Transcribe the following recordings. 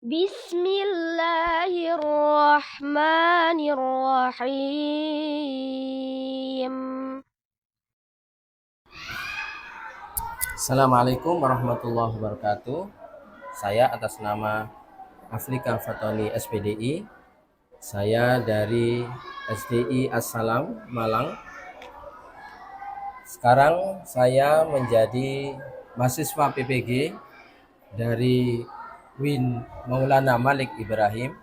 Bismillahirrahmanirrahim. Assalamualaikum warahmatullahi wabarakatuh. Saya atas nama Afrika Fatoni SPDI. Saya dari SDI Assalam Malang. Sekarang saya menjadi mahasiswa PPG dari Win Maulana Malik Ibrahim,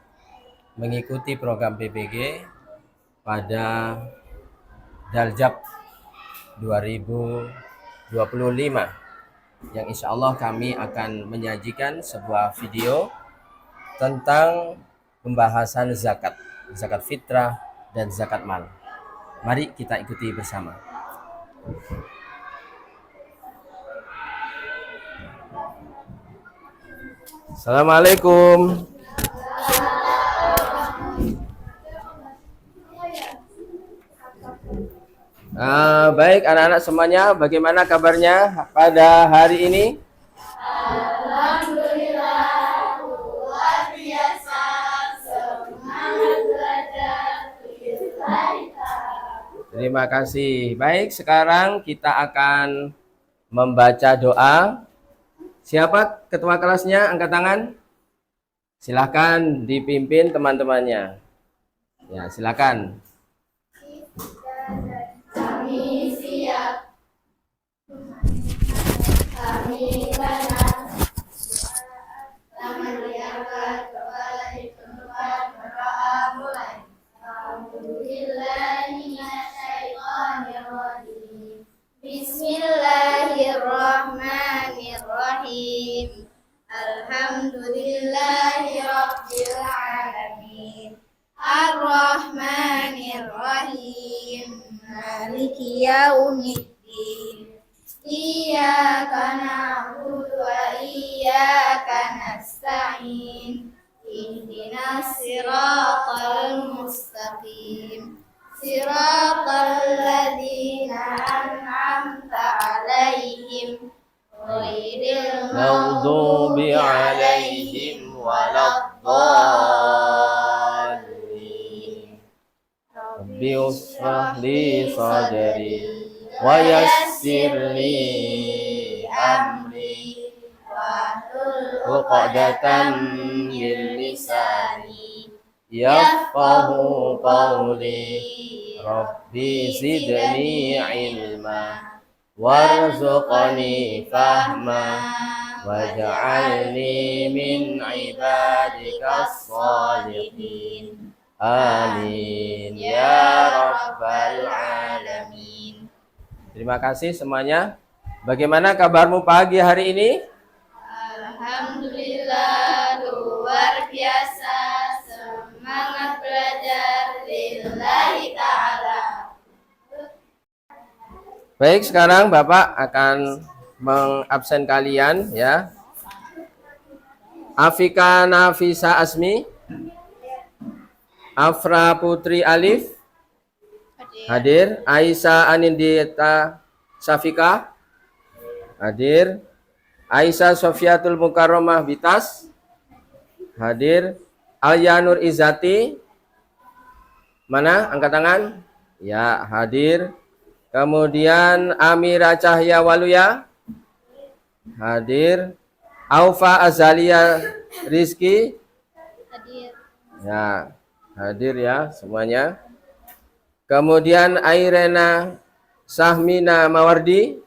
mengikuti program PPG pada Daljab 2025, yang insya Allah kami akan menyajikan sebuah video tentang pembahasan zakat fitrah dan zakat mal. Mari kita ikuti bersama. Assalamualaikum. Baik anak-anak semuanya, bagaimana kabarnya pada hari ini? Alhamdulillah, luar biasa, semangat belajar. Terima kasih. Baik, sekarang kita akan membaca doa. Siapa ketua kelasnya? Angkat tangan. Silakan dipimpin teman-temannya. Ya, silakan. Kami siap. Kami benar. Tangan diangkat, kepala ditundukkan, berdoa mulai. Alhamdulillahirrahmanirrahim. Bismillahirrahmanirrahim. Alhamdulillahirabbil alamin. Ar-Rahmanir-Rahim. Maliki yaumiddin. Iyyaka na'budu wa iyyaka nasta'in. Ihdinas siratal mustaqim. Siratal ladzina an'amta 'alaihim ghairil maghdubi 'alaihim waladdallin. Rabbi ushrah li sadri wa yassir li amri uqdatan min lisani yafqahu qawli. Rabbi zidni ilma warzuqni fahma waj'alni min ibadikas shalihin. Amin ya rabbal alamin. Terima kasih semuanya. Bagaimana kabarmu pagi hari ini? Alhamdulillah, luar biasa, semangat belajar lillahi ta'ala. Baik, sekarang Bapak akan mengabsen kalian ya. Afika Nafisa Asmi, Afra Putri Alif hadir. Aisyah Anindita Safika hadir. Aisyah Sofiatul Mukarramah Bitas hadir. Alya Nur Izati, mana? Angkat tangan. Ya, hadir. Kemudian Amira Cahya Waluya hadir. Aufa Azalia Rizki Hadir. ya, hadir ya semuanya. Kemudian Airena Sahmina Mawardi.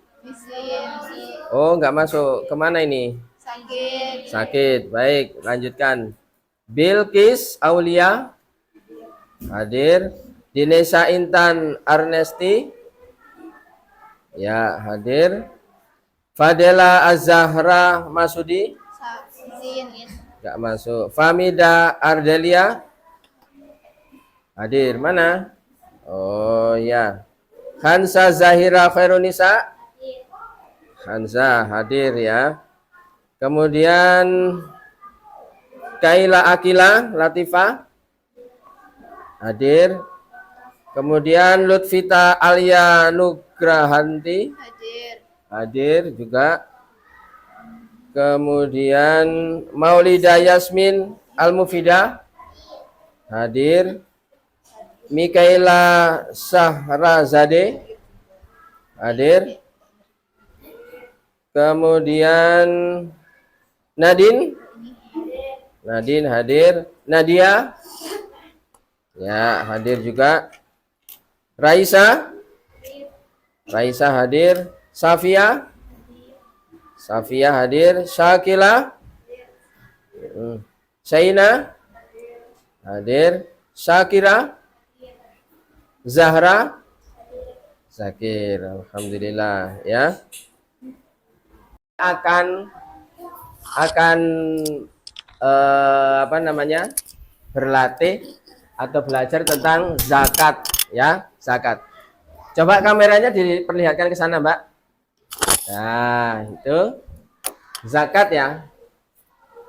Oh, nggak masuk. Kemana ini? Sakit. Sakit. Baik, lanjutkan. Bilqis Aulia hadir. Dinesa Intan Arnesti ya, hadir. Fadela Az-Zahra Masudi nggak masuk. Famida Ardelia hadir. Mana? Oh ya. Hansa Zahira Khairunisa Hansa hadir ya. Kemudian Kaila Akila Latifa hadir. Kemudian Lutfita Alia Nugrahanti Hadir. hadir juga. Kemudian Maulida Yasmin Al-Mufidah hadir. Mikaela Sahrazade hadir. Kemudian Nadine hadir. Nadia ya hadir juga. Raisa hadir. Safia hadir. Syakila Shaina hadir. Syakira Zahra Zakir, alhamdulillah ya. Akan berlatih atau belajar tentang zakat ya, zakat. Coba kameranya diperlihatkan ke sana, Mbak. Nah, itu zakat ya.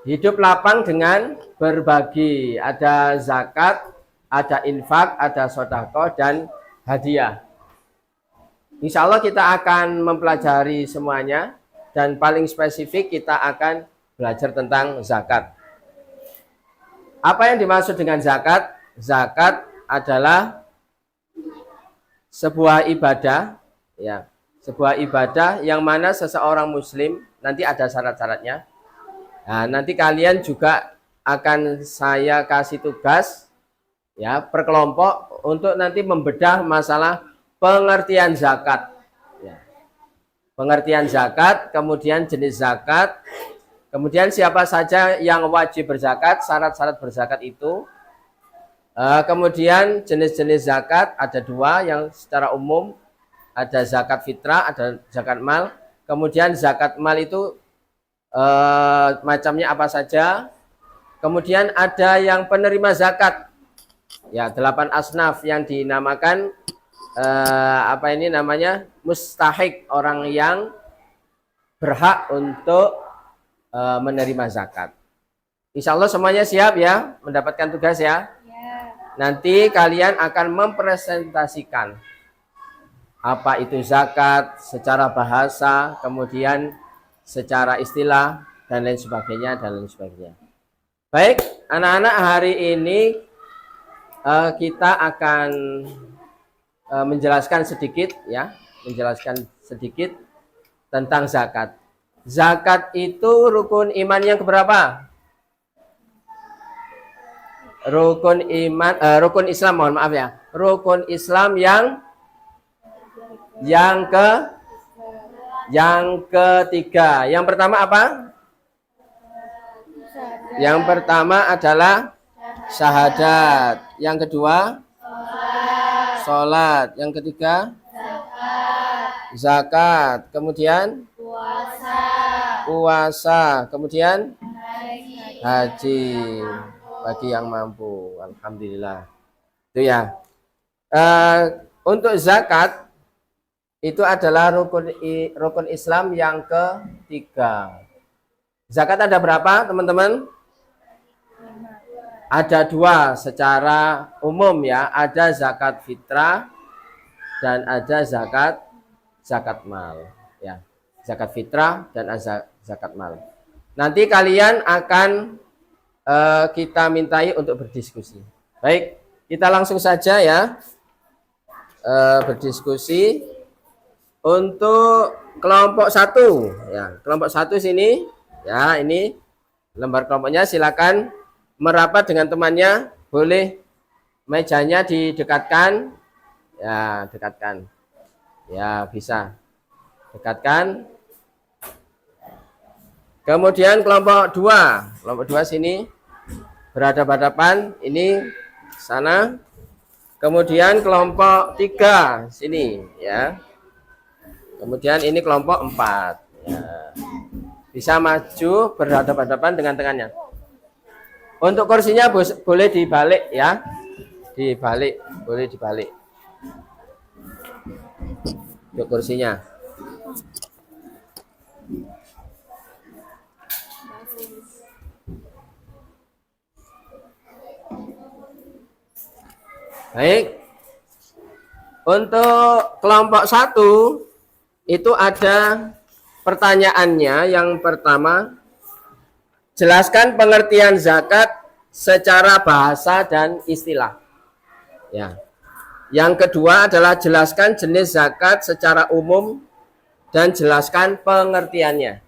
Hidup lapang dengan berbagi. Ada zakat, ada infak, ada sedekah dan hadiah. Insya Allah kita akan mempelajari semuanya dan paling spesifik kita akan belajar tentang zakat. Apa yang dimaksud dengan zakat? Zakat adalah sebuah ibadah, ya, sebuah ibadah yang mana seseorang Muslim nanti ada syarat-syaratnya. Nah, nanti kalian juga akan saya kasih tugas, ya, per kelompok untuk nanti membedah masalah pengertian zakat, ya. Pengertian zakat, kemudian jenis zakat, kemudian siapa saja yang wajib berzakat, syarat-syarat berzakat itu, kemudian jenis-jenis zakat ada dua yang secara umum, ada zakat fitrah, ada zakat mal. Kemudian zakat mal itu macamnya apa saja. Kemudian ada yang penerima zakat, ya, 8 asnaf yang dinamakan mustahik, orang yang berhak untuk menerima zakat. Insya Allah semuanya siap ya, mendapatkan tugas ya. Nanti kalian akan mempresentasikan apa itu zakat secara bahasa, kemudian secara istilah dan lain sebagainya dan lain sebagainya. Baik, anak-anak, hari ini kita akan menjelaskan sedikit ya, tentang zakat. Zakat itu rukun iman yang keberapa? Rukun Islam, mohon maaf ya. Rukun Islam yang ketiga. Yang pertama apa? Yang pertama adalah syahadat. Yang kedua sholat. Yang ketiga zakat. Kemudian puasa. Kemudian haji bagi yang mampu. Alhamdulillah. Itu ya. Untuk zakat itu adalah rukun Islam yang ketiga. Zakat ada berapa, teman-teman? Ada dua secara umum ya, ada zakat fitrah dan ada zakat mal ya. Zakat fitrah dan zakat mal. Nanti kalian akan kita mintai untuk berdiskusi. Baik, kita langsung saja ya berdiskusi untuk kelompok 1 ya. Kelompok 1 sini ya, ini lembar kelompoknya, silakan merapat dengan temannya, boleh mejanya didekatkan ya, dekatkan ya, bisa dekatkan. Kemudian kelompok 2 sini berhadapan-hadapan, ini sana. Kemudian kelompok 3 sini ya. Kemudian ini kelompok 4 ya. Bisa maju berhadapan-hadapan dengan tangannya. Untuk kursinya boleh dibalik ya. Dibalik, boleh dibalik. Untuk kursinya. Baik. Untuk kelompok 1 itu ada pertanyaannya. Yang pertama, jelaskan pengertian zakat secara bahasa dan istilah. Ya. Yang kedua adalah jelaskan jenis zakat secara umum dan jelaskan pengertiannya.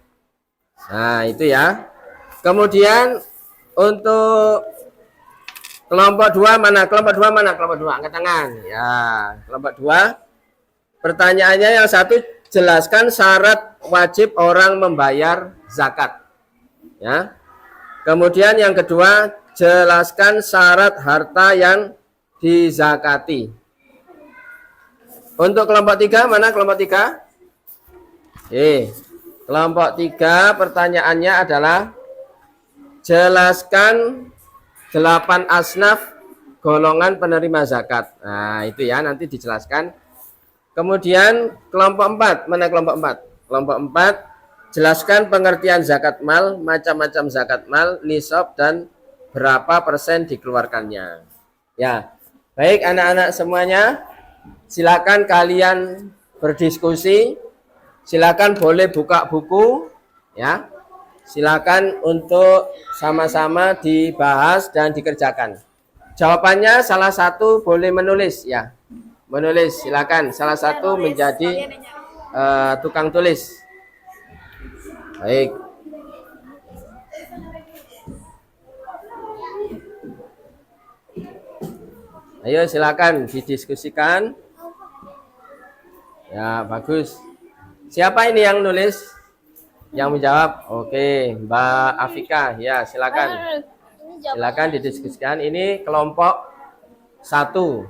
Nah, itu ya. Kemudian untuk kelompok 2 mana? Kelompok 2 mana? Kelompok 2 angkat tangan. Ya, kelompok 2. Pertanyaannya yang satu, jelaskan syarat wajib orang membayar zakat. Ya. Kemudian yang kedua, jelaskan syarat harta yang dizakati. Untuk kelompok 3 mana kelompok 3? Kelompok 3 pertanyaannya adalah jelaskan 8 asnaf golongan penerima zakat. Nah, itu ya nanti dijelaskan. Kemudian kelompok 4, mana kelompok 4? Kelompok 4, jelaskan pengertian zakat mal, macam-macam zakat mal, nisab dan berapa persen dikeluarkannya. Ya, baik anak-anak semuanya, silakan kalian berdiskusi, silakan boleh buka buku, ya, silakan untuk sama-sama dibahas dan dikerjakan. Jawabannya salah satu boleh menulis, ya. Menulis, silakan. Salah satu menjadi tukang tulis. Baik. Ayo silakan didiskusikan. Ya, bagus. Siapa ini yang nulis? Yang menjawab? Oke, Mbak Afika. Ya, silakan. Silakan didiskusikan. Ini kelompok 1.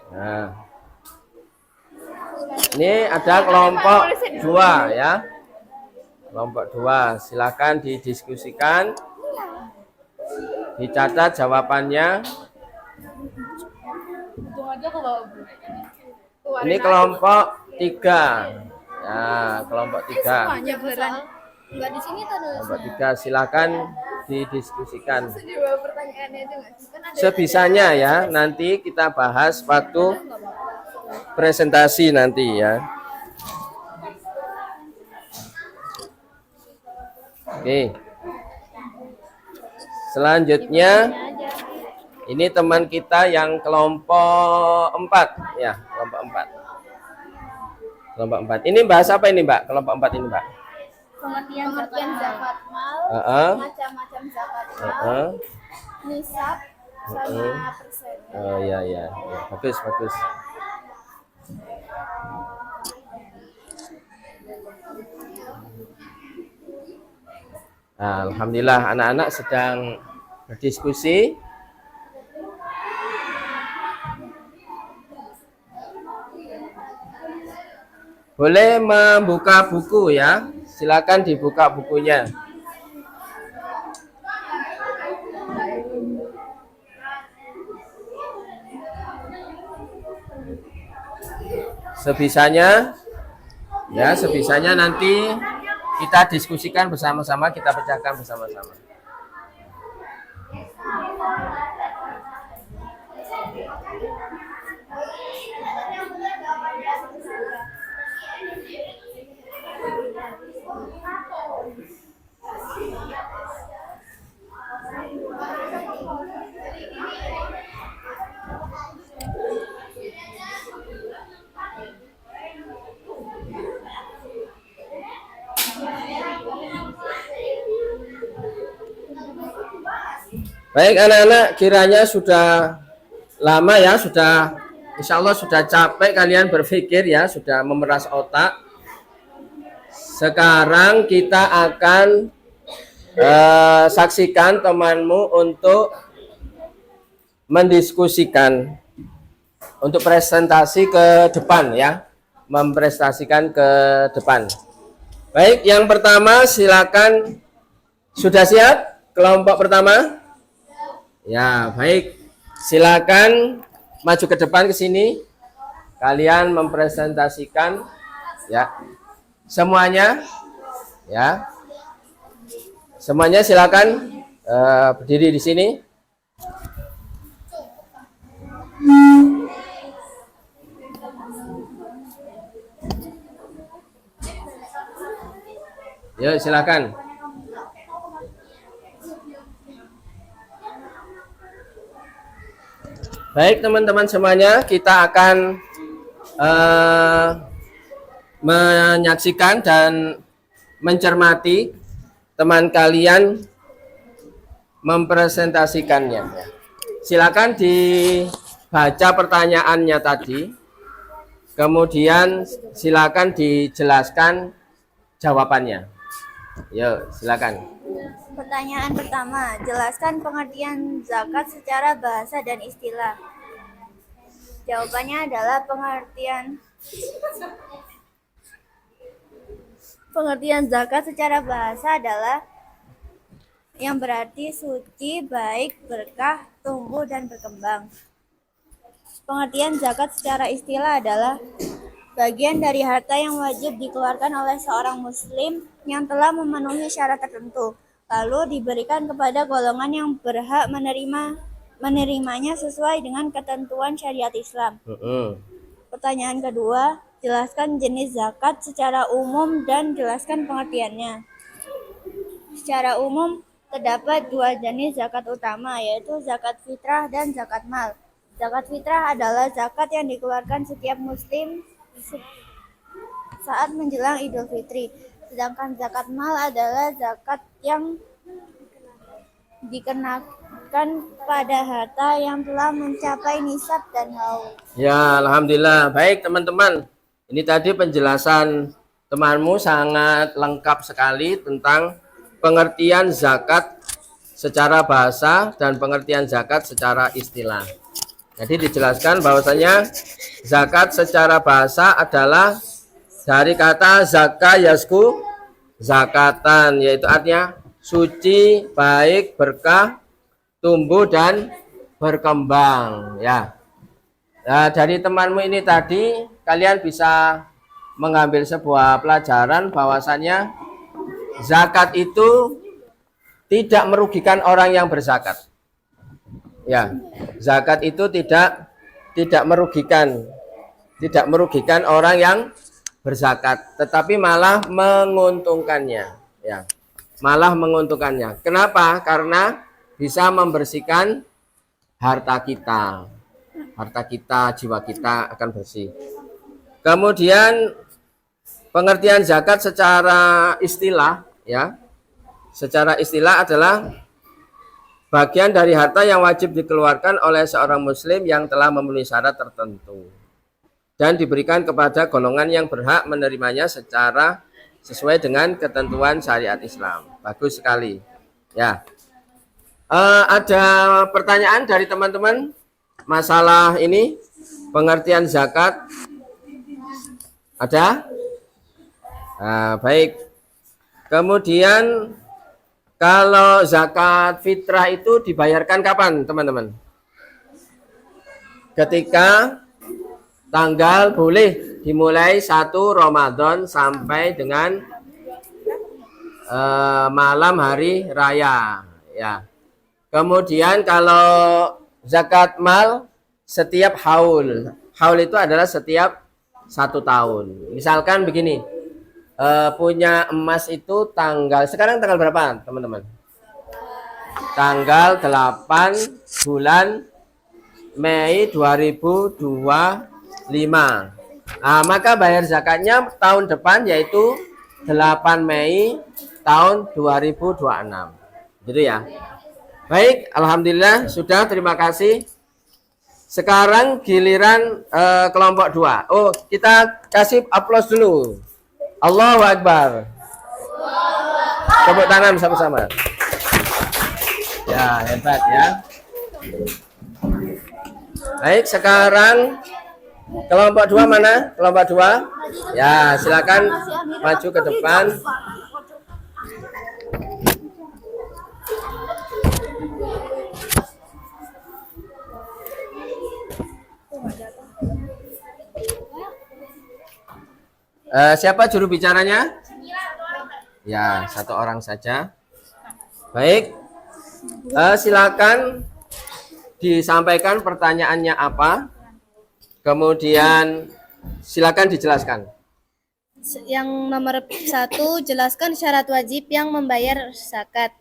Nah, ini ada kelompok 2 ya. Kelompok 2, silakan didiskusikan. Dicatat jawabannya. Ini kelompok 3. Ya, kelompok 3. Kelompok 3, silakan didiskusikan. Sebisanya ya, nanti kita bahas waktu presentasi nanti ya. Oke. Selanjutnya ini teman kita yang kelompok 4 ya, kelompok 4. Kelompok 4. Ini bahas apa ini, Mbak? Kelompok 4 ini, Mbak? Pengertian zakat mal, macam-macam zakat mal, nisab sama persen. Oh ya ya, bagus bagus. Nah, alhamdulillah anak-anak sedang berdiskusi. Boleh membuka buku ya. Silakan dibuka bukunya. Sebisanya ya, sebisanya nanti kita diskusikan bersama-sama, kita pecahkan bersama-sama. Baik anak-anak, kiranya sudah lama ya, sudah insya Allah sudah capek kalian berpikir ya, sudah memeras otak. Sekarang kita akan saksikan temanmu untuk mendiskusikan, untuk presentasi ke depan ya, mempresentasikan ke depan. Baik, yang pertama silakan. Sudah siap kelompok pertama? Ya, baik. Silakan maju ke depan ke sini. Kalian mempresentasikan ya. Semuanya ya. Semuanya silakan berdiri di sini. Yuk, silakan. Baik teman-teman semuanya, kita akan menyaksikan dan mencermati teman kalian mempresentasikannya. Silakan dibaca pertanyaannya tadi, kemudian silakan dijelaskan jawabannya. Yuk, silakan. Pertanyaan pertama, jelaskan pengertian zakat secara bahasa dan istilah. Jawabannya adalah pengertian zakat secara bahasa adalah yang berarti suci, baik, berkah, tumbuh, dan berkembang. Pengertian zakat secara istilah adalah bagian dari harta yang wajib dikeluarkan oleh seorang muslim yang telah memenuhi syarat tertentu, lalu diberikan kepada golongan yang berhak menerimanya sesuai dengan ketentuan syariat Islam. Pertanyaan kedua, jelaskan jenis zakat secara umum dan jelaskan pengertiannya. Secara umum, terdapat dua jenis zakat utama, yaitu zakat fitrah dan zakat mal. Zakat fitrah adalah zakat yang dikeluarkan setiap muslim saat menjelang Idul Fitri. Sedangkan zakat mal adalah zakat yang dikenakan pada harta yang telah mencapai nisab dan haul. Ya, alhamdulillah. Baik teman-teman, ini tadi penjelasan temanmu sangat lengkap sekali tentang pengertian zakat secara bahasa dan pengertian zakat secara istilah. Jadi dijelaskan bahwasanya zakat secara bahasa adalah dari kata zaka yasku zakatan, yaitu artinya suci, baik, berkah, tumbuh dan berkembang. Ya. Nah, dari temanmu ini tadi kalian bisa mengambil sebuah pelajaran bahwasanya zakat itu tidak merugikan orang yang berzakat. Ya, zakat itu tidak merugikan orang yang berzakat, tetapi malah menguntungkannya. Ya, malah menguntungkannya. Kenapa? Karena bisa membersihkan harta kita, jiwa kita akan bersih. Kemudian pengertian zakat secara istilah, ya. Secara istilah adalah bagian dari harta yang wajib dikeluarkan oleh seorang muslim yang telah memenuhi syarat tertentu dan diberikan kepada golongan yang berhak menerimanya secara sesuai dengan ketentuan syariat Islam. Bagus sekali. Ya. Ada pertanyaan dari teman-teman masalah ini pengertian zakat? Ada? Baik. Kemudian kalau zakat fitrah itu dibayarkan kapan, teman-teman? Ketika tanggal boleh dimulai 1 Ramadan sampai dengan malam hari raya, ya. Kemudian kalau zakat mal setiap haul. Haul itu adalah setiap 1 tahun. Misalkan begini, punya emas itu sekarang tanggal berapa teman-teman? Tanggal 8 bulan Mei 2025. Maka bayar zakatnya tahun depan, yaitu 8 Mei tahun 2026. Gitu ya. Baik, alhamdulillah sudah, terima kasih. Sekarang giliran kelompok 2. Oh, kita kasih aplaus dulu. Allahu Akbar. Tepuk tangan sama-sama. Ya, hebat ya. Baik, sekarang kelompok 2 mana? Kelompok 2. Ya, silakan maju ke depan. Siapa juru bicaranya? Ya, 1 orang saja. Baik, silakan disampaikan pertanyaannya apa. Kemudian silakan dijelaskan. Yang nomor 1, jelaskan syarat wajib yang membayar zakat.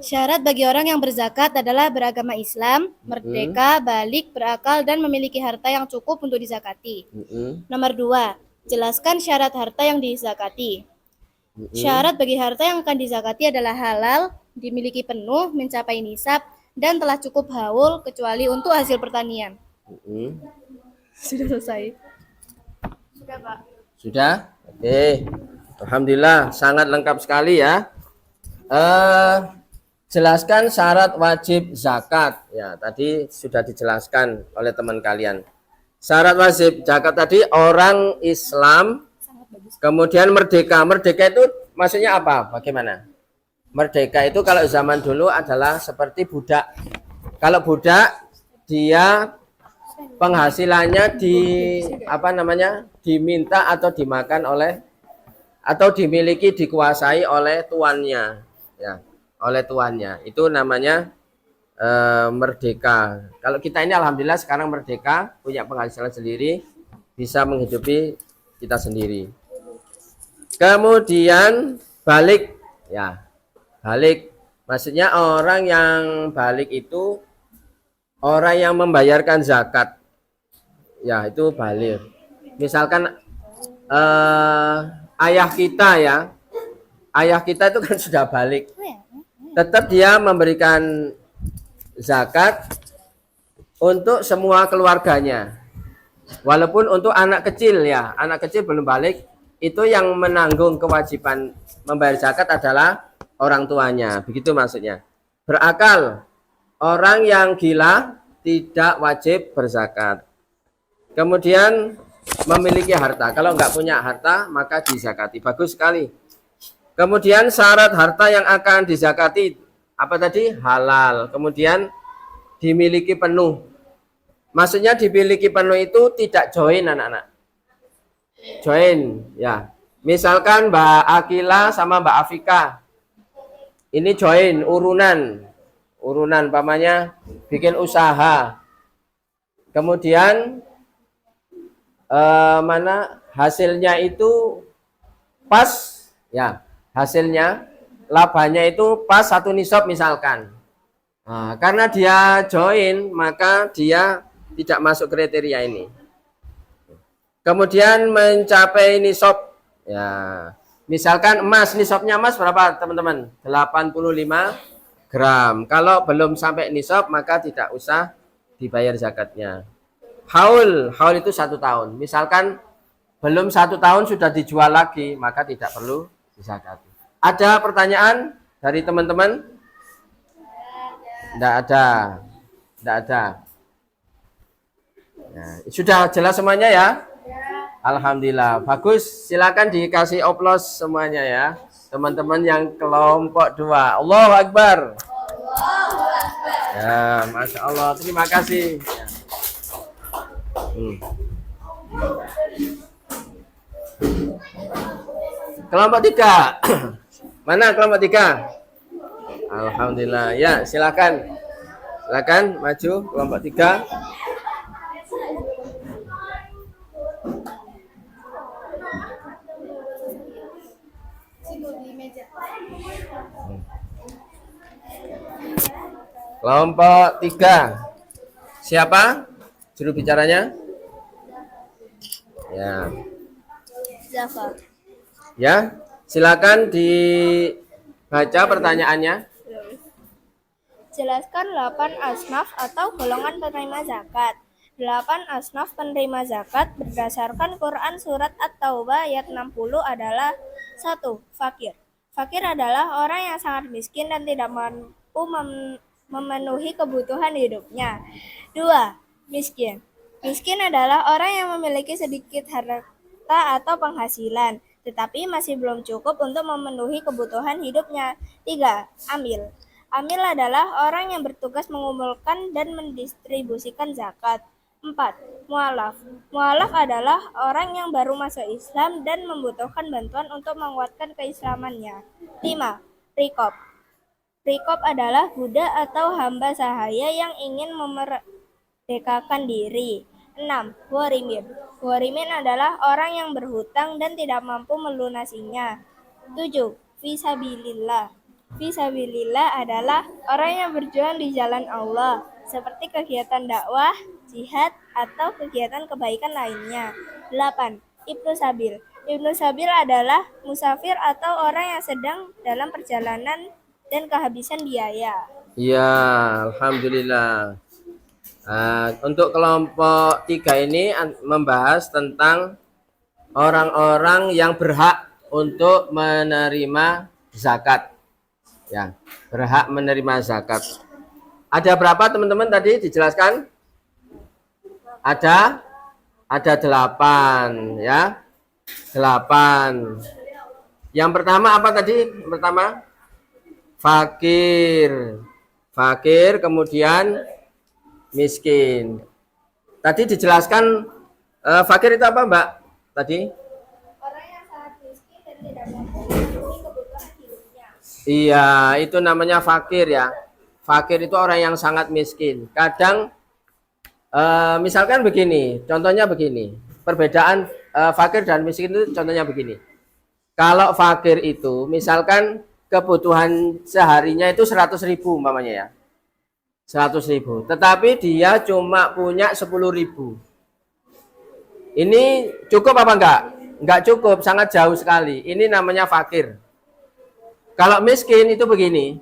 Syarat bagi orang yang berzakat adalah beragama Islam, merdeka, balik, berakal, dan memiliki harta yang cukup untuk dizakati. Nomor 2, jelaskan syarat harta yang dizakati. Syarat bagi harta yang akan dizakati adalah halal, dimiliki penuh, mencapai nisab, dan telah cukup haul kecuali untuk hasil pertanian. Sudah selesai. Sudah, Pak. Sudah? Oke. Alhamdulillah, sangat lengkap sekali ya. Jelaskan syarat wajib zakat. Ya, tadi sudah dijelaskan oleh teman kalian. Syarat wajib zakat tadi orang Islam, kemudian merdeka. Merdeka itu maksudnya apa? Bagaimana? Merdeka itu kalau zaman dulu adalah seperti budak. Kalau budak dia penghasilannya diminta atau dimakan oleh atau dimiliki, dikuasai oleh tuannya, ya, oleh tuannya. Itu namanya merdeka. Kalau kita ini alhamdulillah sekarang merdeka, punya penghasilan sendiri, bisa menghidupi kita sendiri. Kemudian balik, ya, balik maksudnya orang yang balik itu orang yang membayarkan zakat, ya, itu balik. Misalkan ayah kita, ya, ayah kita itu kan sudah balik, tetap dia memberikan zakat untuk semua keluarganya, walaupun untuk anak kecil, ya, anak kecil belum balik, itu yang menanggung kewajiban membayar zakat adalah orang tuanya, begitu maksudnya. Berakal, orang yang gila tidak wajib berzakat. Kemudian memiliki harta, kalau nggak punya harta maka dizakati. Bagus sekali. Kemudian syarat harta yang akan dizakati apa tadi? Halal. Kemudian dimiliki penuh. Maksudnya dimiliki penuh itu tidak join, anak-anak. Join, ya. Misalkan Mbak Akila sama Mbak Afika ini join urunan pamannya bikin usaha, kemudian mana hasilnya itu pas, ya, hasilnya labanya itu pas 1 nisab misalkan. Nah, karena dia join maka dia tidak masuk kriteria ini. Kemudian mencapai nisab, ya, misalkan emas, nisabnya emas berapa teman-teman? 85 gram. Kalau belum sampai nisab maka tidak usah dibayar zakatnya. Haul itu 1 tahun. Misalkan belum 1 tahun sudah dijual lagi maka tidak perlu dizakati. Ada pertanyaan dari teman-teman? Tidak ada. Nah, sudah jelas semuanya ya? Alhamdulillah, bagus. Silakan dikasih oplos semuanya ya, teman-teman yang kelompok 2. Allahu Akbar. Ya, Masya Allah. Terima kasih. Kelompok 3. Mana kelompok 3? Alhamdulillah. Ya, silakan. Silakan maju kelompok 3. Kelompok 3. Siapa juru bicaranya? Ya. Zafar. Ya, silakan dibaca pertanyaannya. Jelaskan 8 asnaf atau golongan penerima zakat. 8 asnaf penerima zakat berdasarkan Quran surat At-Taubah ayat 60 adalah 1. Fakir. Fakir adalah orang yang sangat miskin dan tidak mampu memenuhi kebutuhan hidupnya. 2. Miskin. Miskin adalah orang yang memiliki sedikit harta atau penghasilan, tetapi masih belum cukup untuk memenuhi kebutuhan hidupnya. 3. Amil. Amil adalah orang yang bertugas mengumpulkan dan mendistribusikan zakat. 4. Mu'alaf. Mu'alaf adalah orang yang baru masuk Islam dan membutuhkan bantuan untuk menguatkan keislamannya. 5. Rikob. Rikob adalah budak atau hamba sahaya yang ingin memerdekakan diri. 6. Ghorimin. Ghorimin adalah orang yang berhutang dan tidak mampu melunasinya. 7. Fisabilillah. Fisabilillah adalah orang yang berjuang di jalan Allah, seperti kegiatan dakwah, jihad, atau kegiatan kebaikan lainnya. 8. Ibnu Sabil. Ibnu Sabil adalah musafir atau orang yang sedang dalam perjalanan dan kehabisan biaya. Iya, alhamdulillah. Untuk kelompok 3 ini membahas tentang orang-orang yang berhak untuk menerima zakat. Ya, berhak menerima zakat. Ada berapa teman-teman tadi dijelaskan? Ada 8 ya. 8. Yang pertama apa tadi? Yang pertama fakir. Fakir, kemudian miskin. Tadi dijelaskan fakir itu apa, Mbak? Tadi? Orang yang sangat miskin dan tidak mampu memenuhi kebutuhan hidupnya. Iya, itu namanya fakir ya. Fakir itu orang yang sangat miskin. Kadang misalkan begini, contohnya begini. Perbedaan fakir dan miskin itu contohnya begini. Kalau fakir itu misalkan kebutuhan seharinya itu 100.000 umpamanya ya. 100.000. Tetapi dia cuma punya 10.000. Ini cukup apa enggak? Enggak cukup, sangat jauh sekali. Ini namanya fakir. Kalau miskin itu begini.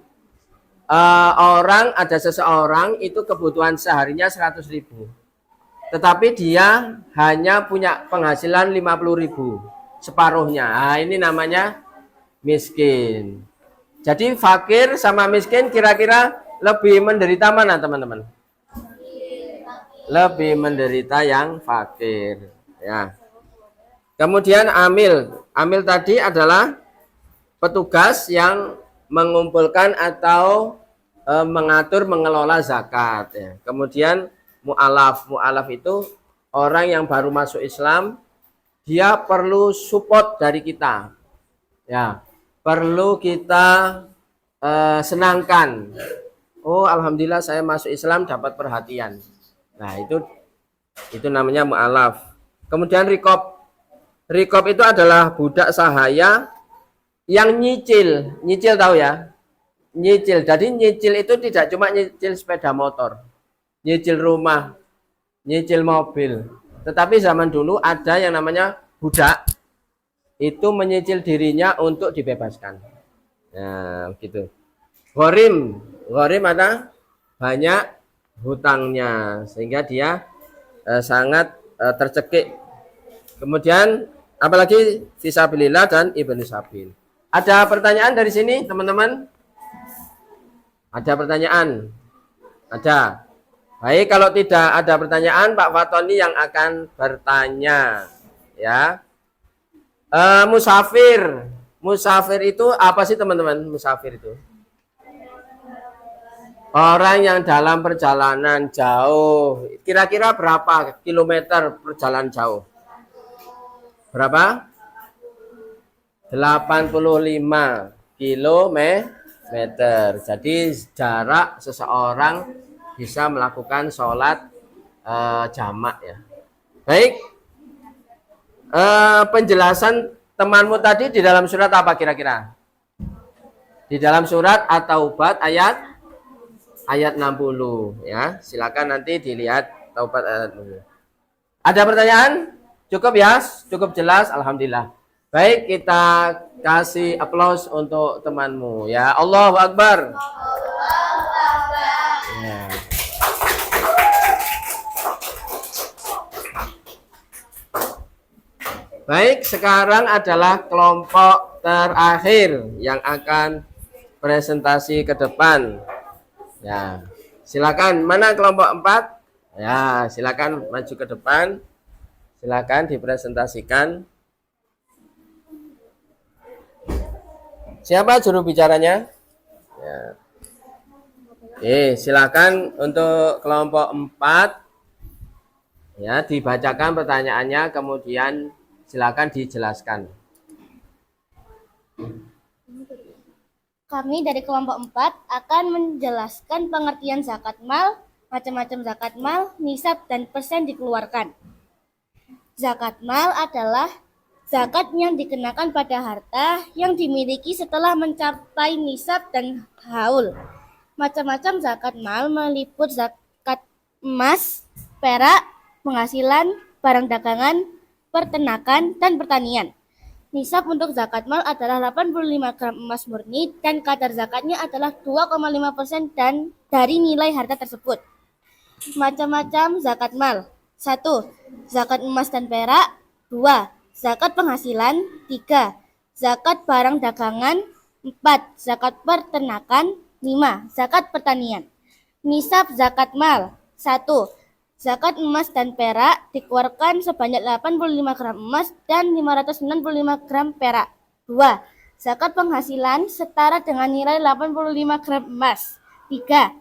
Ada seseorang itu kebutuhan seharinya 100.000. Tetapi dia hanya punya penghasilan 50.000, separuhnya. Nah, ini namanya miskin. Jadi fakir sama miskin kira-kira lebih menderita mana teman-teman? Lebih menderita yang fakir. Ya. Kemudian amil. Amil tadi adalah petugas yang mengumpulkan atau mengatur, mengelola zakat. Ya. Kemudian mu'alaf. Mu'alaf itu orang yang baru masuk Islam, dia perlu support dari kita. Ya, perlu kita senangkan. Oh, alhamdulillah saya masuk Islam dapat perhatian. Nah, itu namanya mu'alaf. Kemudian rikob. Rikob itu adalah budak sahaya yang nyicil. Nyicil tahu ya? Nyicil. Jadi nyicil itu tidak cuma nyicil sepeda motor, nyicil rumah, nyicil mobil. Tetapi zaman dulu ada yang namanya budak, itu menyicil dirinya untuk dibebaskan. Nah, gitu. Ghorim. Ghorim ada banyak hutangnya sehingga dia sangat tercekik. Kemudian apalagi fisabilillah dan ibnu sabil. Ada pertanyaan dari sini teman-teman? Ada pertanyaan? Ada. Baik, kalau tidak ada pertanyaan, Pak Fatoni yang akan bertanya. Ya. Musafir. Musafir itu apa sih teman-teman? Musafir itu orang yang dalam perjalanan jauh. Kira-kira berapa kilometer perjalanan jauh? Berapa? 85 kilometer. Jadi jarak seseorang bisa melakukan sholat jamak ya. Baik. Penjelasan temanmu tadi di dalam surat apa kira-kira? Di dalam surat At-Taubah ayat 60 ya. Silakan nanti dilihat Taubat ayat 60. Ada pertanyaan? Cukup ya? Cukup jelas? Alhamdulillah. Baik, kita kasih aplaus untuk temanmu ya. Allahu Akbar. Ya. Baik, sekarang adalah kelompok terakhir yang akan presentasi ke depan. Ya, silakan. Mana kelompok 4? Ya, silakan maju ke depan. Silakan dipresentasikan. Siapa juru bicaranya? Ya. Oke, silakan untuk kelompok 4. Ya, dibacakan pertanyaannya, kemudian silakan dijelaskan. Kami dari kelompok 4 akan menjelaskan pengertian zakat mal, macam-macam zakat mal, nisab, dan persen dikeluarkan. Zakat mal adalah Zakat yang dikenakan pada harta yang dimiliki setelah mencapai nisab dan haul. Macam-macam zakat mal meliput zakat emas, perak, penghasilan, barang dagangan, peternakan, dan pertanian. Nisab untuk zakat mal adalah 85 gram emas murni dan kadar zakatnya adalah 2,5% dan dari nilai harta tersebut. Macam-macam zakat mal. 1. Zakat emas dan perak. 2. Zakat penghasilan. 3. Zakat barang dagangan. 4. Zakat peternakan. 5. Zakat pertanian. Nisab zakat mal. 1. Zakat emas dan perak dikeluarkan sebanyak 85 gram emas dan 595 gram perak. 2. Zakat penghasilan setara dengan nilai 85 gram emas. 3.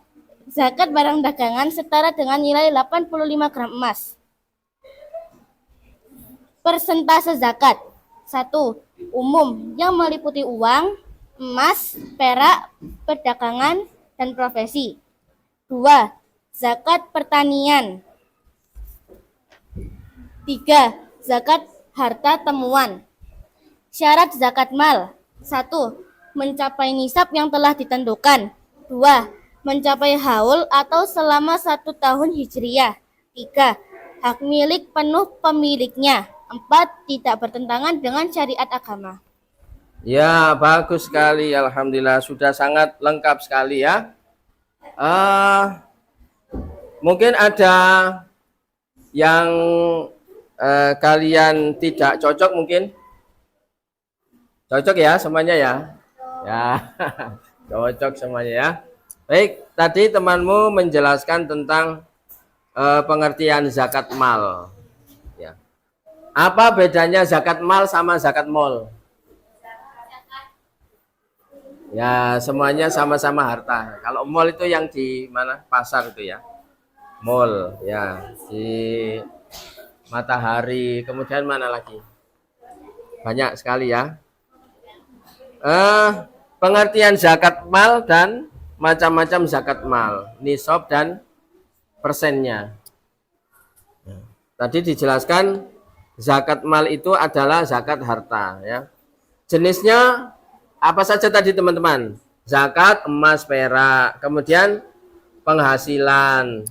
Zakat barang dagangan setara dengan nilai 85 gram emas. Persentase zakat. 1. Umum yang meliputi uang, emas, perak, perdagangan, dan profesi. 2. Zakat pertanian. 3. Zakat harta temuan. Syarat zakat mal. 1. Mencapai nisab yang telah ditentukan. 2. Mencapai haul atau selama 1 tahun hijriyah. 3. Hak milik penuh pemiliknya. 4. Tidak bertentangan dengan syariat agama. Ya, bagus sekali. Alhamdulillah, sudah sangat lengkap sekali ya. Mungkin ada yang kalian tidak cocok mungkin. Cocok ya semuanya ya? Ya, cocok semuanya ya. Baik, tadi temanmu menjelaskan tentang pengertian zakat mal. Ya. Apa bedanya zakat mal sama zakat mall? Ya, semuanya sama-sama harta. Kalau mall itu yang di mana? Pasar itu ya. Mall, ya. Di Matahari. Kemudian mana lagi? Banyak sekali ya. Pengertian zakat mal dan macam-macam zakat mal. Nisab dan persennya. Tadi dijelaskan zakat mal itu adalah zakat harta ya. Jenisnya apa saja tadi teman-teman? Zakat emas perak, kemudian penghasilan.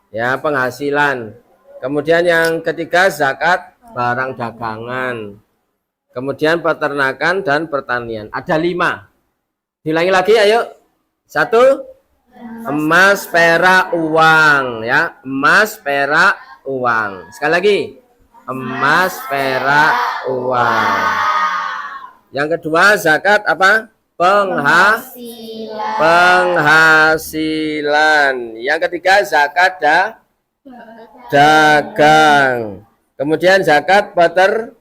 Ya, penghasilan. Kemudian yang ketiga zakat barang dagangan. Kemudian peternakan dan pertanian. Ada 5. Diulangi lagi ayo. 1. Emas, perak, uang ya. Emas, perak, uang. Sekali lagi. Emas, perak, uang. Yang kedua zakat apa? Penghasilan. Yang ketiga zakat dagang. Kemudian zakat peternakan.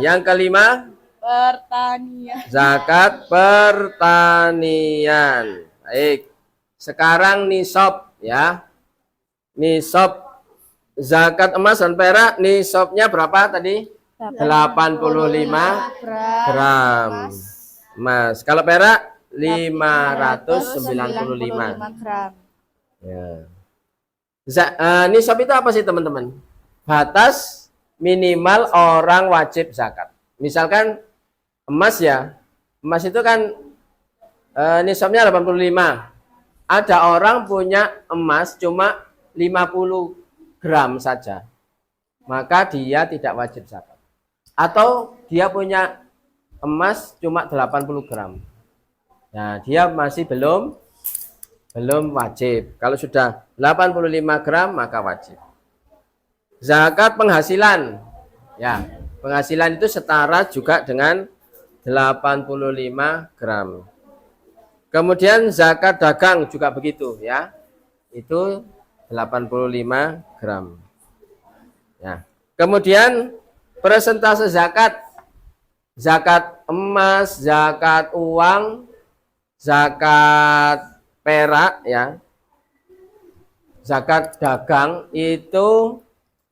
Yang kelima Pertanian. zakat pertanian. Baik. Sekarang nisab ya. Nisab zakat emas dan perak nisabnya berapa tadi? 85 gram emas. Kalau perak 595 gram. ya. Nisab itu apa sih teman-teman? Batas minimal orang wajib zakat. Misalkan emas ya. Emas itu kan nisabnya 85. Ada orang punya emas cuma 50 gram saja. Maka dia tidak wajib zakat. Atau dia punya emas cuma 80 gram. Nah, dia masih belum wajib. Kalau sudah 85 gram maka wajib. Zakat penghasilan. Ya, penghasilan itu setara juga dengan 85 gram. Kemudian zakat dagang juga begitu ya. Itu 85 gram. Ya. Kemudian persentase zakat, zakat emas, zakat uang, zakat perak ya, zakat dagang itu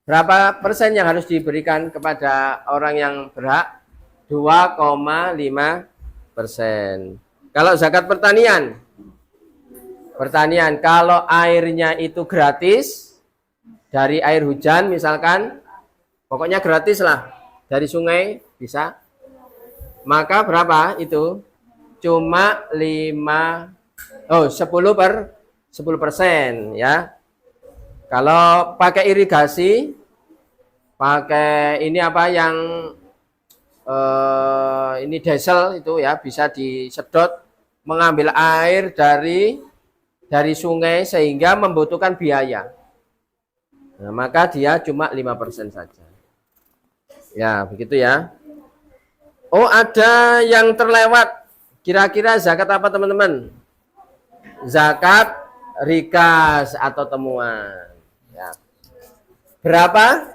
berapa persen yang harus diberikan kepada orang yang berhak? 2,5%. Kalau zakat pertanian, kalau airnya itu gratis dari air hujan misalkan, Pokoknya gratis lah. Dari sungai bisa. Maka berapa itu? Cuma 10% ya. Kalau pakai irigasi, pakai ini apa yang ini diesel itu ya, bisa disedot mengambil air dari sungai sehingga membutuhkan biaya. Nah, maka dia cuma 5% saja. Ya, begitu ya. Oh, ada yang terlewat. Kira-kira zakat apa, teman-teman? Zakat rikas atau temuan. Ya. Berapa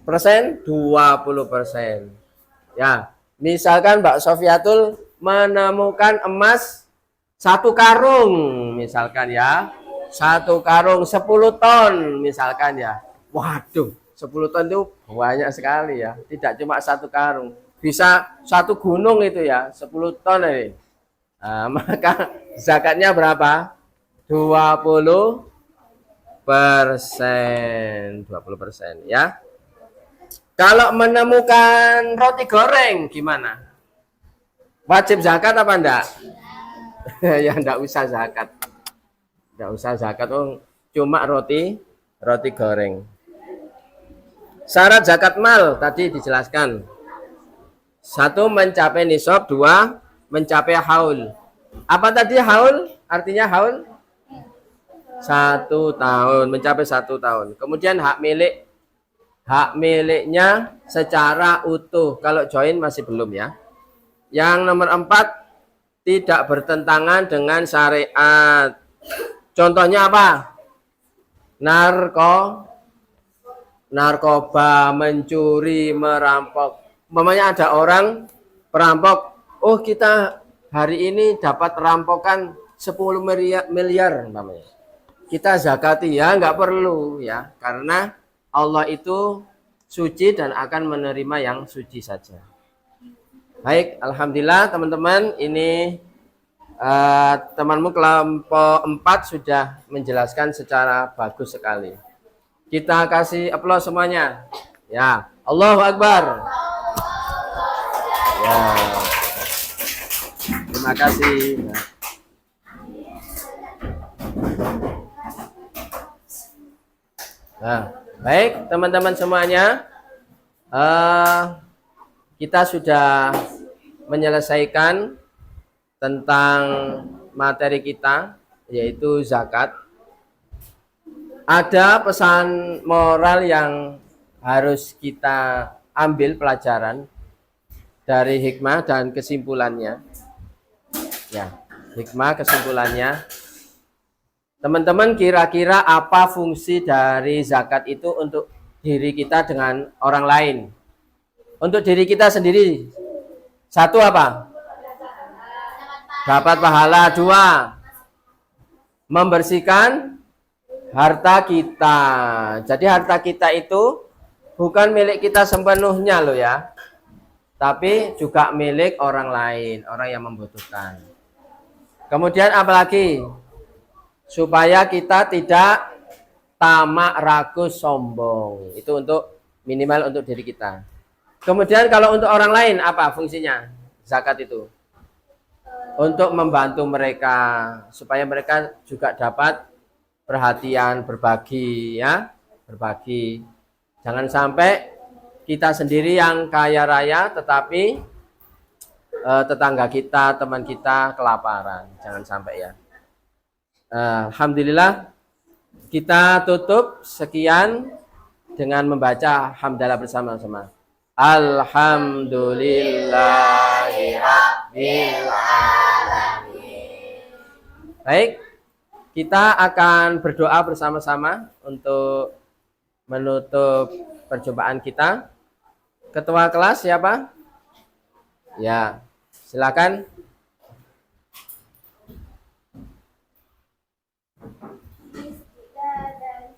persen? 20%. Ya, misalkan Mbak Sofiatul menemukan emas 1 karung, misalkan ya. 1 karung 10 ton, misalkan ya. Waduh, 10 ton itu banyak sekali ya. Tidak cuma 1 karung. Bisa 1 gunung itu ya, 10 ton ini. Nah, maka zakatnya berapa? 20% ya. Kalau menemukan roti goreng gimana? Wajib zakat apa enggak? Ya enggak usah zakat. Enggak usah zakat, cuma roti goreng. Syarat zakat mal tadi dijelaskan. 1 mencapai nisab, 2 mencapai haul. Apa tadi haul? Artinya haul 1 tahun, mencapai 1 tahun. Kemudian hak miliknya secara utuh. Kalau join masih belum ya. Yang nomor 4, tidak bertentangan dengan syariat. Contohnya apa? Narkoba, mencuri, merampok. Umpamanya ada orang perampok, oh kita hari ini dapat rampokan 10 miliar umpamanya. Kita zakati ya, nggak perlu ya, karena Allah itu suci dan akan menerima yang suci saja. Baik, alhamdulillah teman-teman, ini temanmu kelompok 4 sudah menjelaskan secara bagus sekali. Kita kasih aplaus semuanya. Ya, Allahu Akbar. Ya. Terima kasih. Nah, baik teman-teman semuanya, kita sudah menyelesaikan tentang materi kita, yaitu zakat. Ada pesan moral yang harus kita ambil pelajaran dari hikmah dan kesimpulannya. Ya, hikmah kesimpulannya. Teman-teman, kira-kira apa fungsi dari zakat itu untuk diri kita dengan orang lain? Untuk diri kita sendiri, 1 apa? Dapat pahala. 2, membersihkan harta kita. Jadi harta kita itu bukan milik kita sepenuhnya loh ya, tapi juga milik orang lain, orang yang membutuhkan. Kemudian apalagi? Supaya kita tidak tamak, ragu, sombong. Itu untuk minimal untuk diri kita. Kemudian kalau untuk orang lain apa fungsinya zakat itu? Untuk membantu mereka supaya mereka juga dapat perhatian, berbagi ya, berbagi. Jangan sampai kita sendiri yang kaya raya tetapi tetangga kita, teman kita kelaparan. Jangan sampai ya. Alhamdulillah, kita tutup sekian dengan membaca hamdalah bersama-sama. Alhamdulillahirabbil alamin. Baik, kita akan berdoa bersama-sama untuk menutup perjumpaan kita. Ketua kelas siapa? Ya, silakan.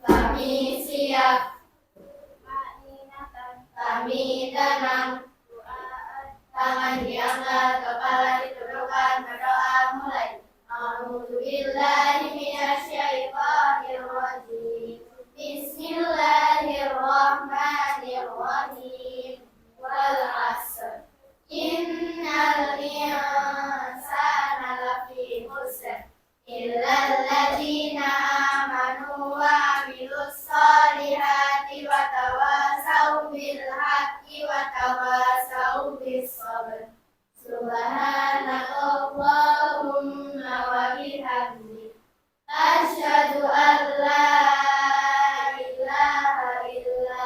Kami siap, kami tenang, tangan diangkat, kepala ditundukkan, berdoa mulai. A'udzubillahi minasyaitonir rajim. Bismillahirrahmanirrahim. haqqi wa tawasau bis sabr. Subhanakallahumma wa bihamdik, asyhadu an la ilaha illa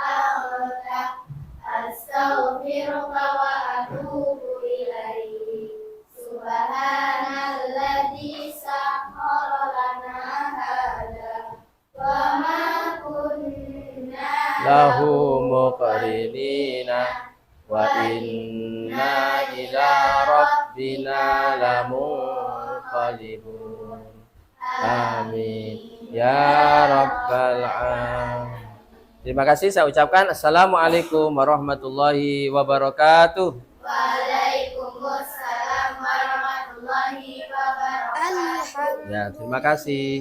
anta, astaghfiruka wa atubu ilaik. Subhanalladzi sakhkhara lana hadza wa ma kunna lahu muqrinina wa inna ila rabbina lamunqalibun. Amin ya rabbal alamin. Terima kasih saya ucapkan assalamualaikum warahmatullahi wabarakatuh. Waalaikumsalam warahmatullahi wabarakatuh. Ya, terima kasih.